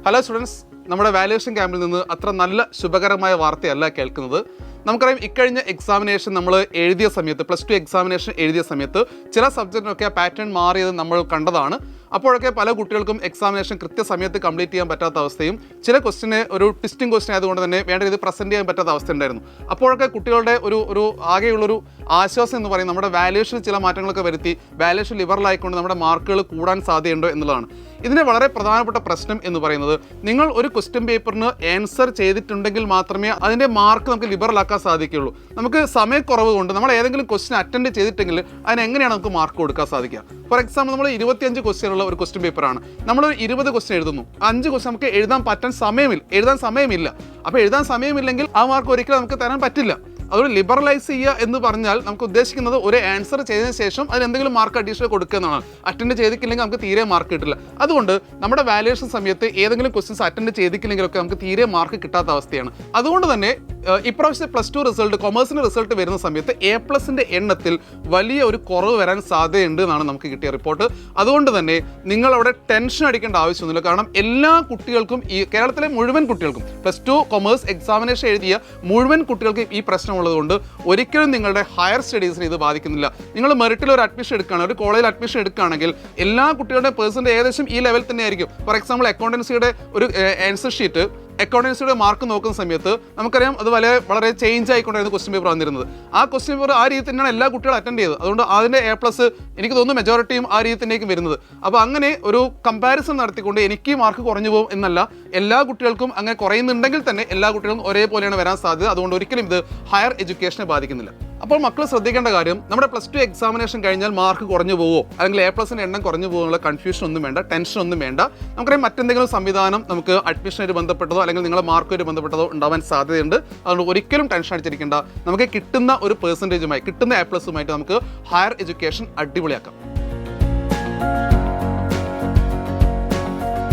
Hello students, നമ്മുടെ valuation ക്യാമ്പിൽ നിന്ന് അത്ര നല്ല ശുഭകരമായ വാർത്തയല്ല കേൾക്കുന്നത്. നമുക്കറിയാം, ഇക്കഴിഞ്ഞ എക്സാമിനേഷൻ നമ്മൾ എഴുതിയ സമയത്ത്, +2 എക്സാമിനേഷൻ എഴുതിയ സമയത്ത് ചില സബ്ജക്റ്റിനൊക്കെ പാറ്റേൺ മാറിയത് നമ്മൾ കണ്ടതാണ്. അപ്പോഴൊക്കെ പല കുട്ടികൾക്കും എക്സാമിനേഷൻ കൃത്യസമയത്ത് കംപ്ലീറ്റ് ചെയ്യാൻ പറ്റാത്ത അവസ്ഥയും, ചില ക്വസ്റ്റിന് ഒരു ട്വിസ്റ്റിംഗ് ക്വസ്റ്റൻ ആയതുകൊണ്ട് തന്നെ വേണ്ട രീതിയിൽ പ്രസൻറ്റ് ചെയ്യാൻ പറ്റാത്ത അവസ്ഥ ഉണ്ടായിരുന്നു. അപ്പോഴൊക്കെ കുട്ടികളുടെ ഒരു ആകെയുള്ളൊരു ആശ്വാസം എന്ന് പറയുന്നത് നമ്മുടെ വാല്യുവേഷനിൽ ചില മാറ്റങ്ങളൊക്കെ വരുത്തി വാല്യുവേഷൻ ലിബറലായിക്കൊണ്ട് നമ്മുടെ മാർക്കുകൾ കൂടാൻ സാധ്യതയുണ്ടോ എന്നുള്ളതാണ്. ഇതിൻ്റെ വളരെ പ്രധാനപ്പെട്ട പ്രശ്നം എന്ന് പറയുന്നത്, നിങ്ങൾ ഒരു ക്വസ്റ്റ്യൻ പേപ്പറിന് ആൻസർ ചെയ്തിട്ടുണ്ടെങ്കിൽ മാത്രമേ അതിൻ്റെ മാർക്ക് നമുക്ക് ലിബറലാക്കാൻ സാധിക്കുകയുള്ളൂ. നമുക്ക് സമയക്കുറവ് കൊണ്ട് നമ്മൾ ഏതെങ്കിലും ക്വസ്റ്റ്യൻ അറ്റൻഡ് ചെയ്തിട്ടെങ്കിൽ അതിനെങ്ങനെയാണ് നമുക്ക് മാർക്ക് കൊടുക്കാൻ സാധിക്കുക? ഫോർ എക്സാമ്പിൾ, നമ്മൾ 25 ക്വസ്റ്റ്യനുള്ള ഒരു ക്വസ്റ്റ്യൻ പേപ്പറാണ്, നമ്മൾ 20 ക്വസ്റ്റ്യൻ എഴുതുന്നു. 5 ക്വസ്റ്റ്യൻ നമുക്ക് എഴുതാൻ സമയമില്ല. അപ്പോൾ എഴുതാൻ സമയമില്ലെങ്കിൽ ആ മാർക്ക് ഒരിക്കലും നമുക്ക് തരാൻ പറ്റില്ല. അതുകൊണ്ട് ലിബറലൈസ് ചെയ്യുക എന്ന് പറഞ്ഞാൽ നമുക്ക് ഉദ്ദേശിക്കുന്നത് ഒരു ആൻസർ ചെയ്തതിന് ശേഷം അതിന് എന്തെങ്കിലും മാർക്ക് അഡീഷണൽ കൊടുക്കുക എന്നാണ്. അറ്റൻഡ് ചെയ്തിട്ടില്ലെങ്കിൽ നമുക്ക് തീരെ മാർക്ക് കിട്ടില്ല. അതുകൊണ്ട് നമ്മുടെ വാല്യുവേഷൻ സമയത്ത് ഏതെങ്കിലും ക്വസ്റ്റ്യൻസ് അറ്റൻഡ് ചെയ്തിട്ടില്ലെങ്കിലൊക്കെ നമുക്ക് തീരെ മാർക്ക് കിട്ടാത്ത അവസ്ഥയാണ്. അതുകൊണ്ട് തന്നെ ഇപ്രാവശ്യത്തെ +2 റിസൾട്ട്, കൊമേഴ്സിൻ്റെ റിസൾട്ട് വരുന്ന സമയത്ത് A+ൻ്റെ എണ്ണത്തിൽ വലിയ ഒരു കുറവ് വരാൻ സാധ്യതയുണ്ട് എന്നാണ് നമുക്ക് കിട്ടിയ റിപ്പോർട്ട്. അതുകൊണ്ട് തന്നെ നിങ്ങളവിടെ ടെൻഷൻ അടിക്കേണ്ട ആവശ്യമൊന്നുമില്ല. കാരണം എല്ലാ കുട്ടികൾക്കും, ഈ കേരളത്തിലെ മുഴുവൻ കുട്ടികൾക്കും, +2 കൊമേഴ്സ് എക്സാമിനേഷൻ എഴുതിയ മുഴുവൻ കുട്ടികൾക്കും ഈ പ്രശ്നമുള്ളതുകൊണ്ട് ഒരിക്കലും നിങ്ങളുടെ ഹയർ സ്റ്റഡീസിനെ ഇത് ബാധിക്കുന്നില്ല. നിങ്ങൾ മെറിറ്റിൽ ഒരു അഡ്മിഷൻ എടുക്കുകയാണ്, ഒരു കോളേജിൽ അഡ്മിഷൻ എടുക്കുകയാണെങ്കിൽ എല്ലാ കുട്ടികളുടെ പേഴ്സൻ്റ് ഏകദേശം ഈ ലെവൽ തന്നെ ആയിരിക്കും. ഫോർ എക്സാമ്പിൾ, അക്കൗണ്ടൻസിയുടെ ഒരു ആൻസർ ഷീറ്റ്, അക്കൗണ്ടൻസിയുടെ മാർക്ക് നോക്കുന്ന സമയത്ത് നമുക്കറിയാം അത് വളരെ ചേഞ്ച് ആയിക്കൊണ്ടായിരുന്നു ക്വസ്റ്റ്യൻ പേപ്പർ വന്നിരുന്നത്. ആ ക്വസ്റ്റ്യൻ പേപ്പർ ആ രീതി തന്നെയാണ് എല്ലാ കുട്ടികളും അറ്റൻഡ് ചെയ്തത്. അതുകൊണ്ട് അതിൻ്റെ A+ എനിക്ക് തോന്നുന്നു മെജോറിറ്റിയും ആ രീതി തന്നെയായിരിക്കും വരുന്നത്. അപ്പോൾ അങ്ങനെ ഒരു കമ്പാരിസൺ നടത്തിക്കൊണ്ട് എനിക്ക് മാർക്ക് കുറഞ്ഞു പോകും എന്നല്ല, എല്ലാ കുട്ടികൾക്കും അങ്ങനെ കുറയുന്നുണ്ടെങ്കിൽ തന്നെ എല്ലാ കുട്ടികളും ഒരേപോലെയാണ് വരാൻ സാധ്യത. അതുകൊണ്ട് ഒരിക്കലും ഇത് ഹയർ എഡ്യൂക്കേഷനെ ബാധിക്കുന്നില്ല. അപ്പോൾ മക്കൾ ശ്രദ്ധിക്കേണ്ട കാര്യം, നമ്മുടെ +2 എക്സാമിനേഷൻ കഴിഞ്ഞാൽ മാർക്ക് കുറഞ്ഞു പോവോ അല്ലെങ്കിൽ A+ൻ്റെ എണ്ണം കുറഞ്ഞു പോകുന്നുള്ള കൺഫ്യൂഷൻ ഒന്നും വേണ്ട, ടെൻഷൻ ഒന്നും വേണ്ട. നമുക്കറിയാം, മറ്റെന്തെങ്കിലും സംവിധാനം നമുക്ക് അഡ്മിഷനായിട്ട് ബന്ധപ്പെട്ടതോ അല്ലെങ്കിൽ നിങ്ങളുടെ മാർക്കുമായിട്ട് ബന്ധപ്പെട്ടതോ ഉണ്ടാവാൻ സാധ്യതയുണ്ട്. അതുകൊണ്ട് ഒരിക്കലും ടെൻഷൻ അടിച്ചിരിക്കേണ്ട. നമുക്ക് കിട്ടുന്ന ഒരു പെർസെൻറ്റേജുമായി, കിട്ടുന്ന A+മായിട്ട് നമുക്ക് ഹയർ എഡ്യൂക്കേഷൻ അടിപൊളിയാക്കാം.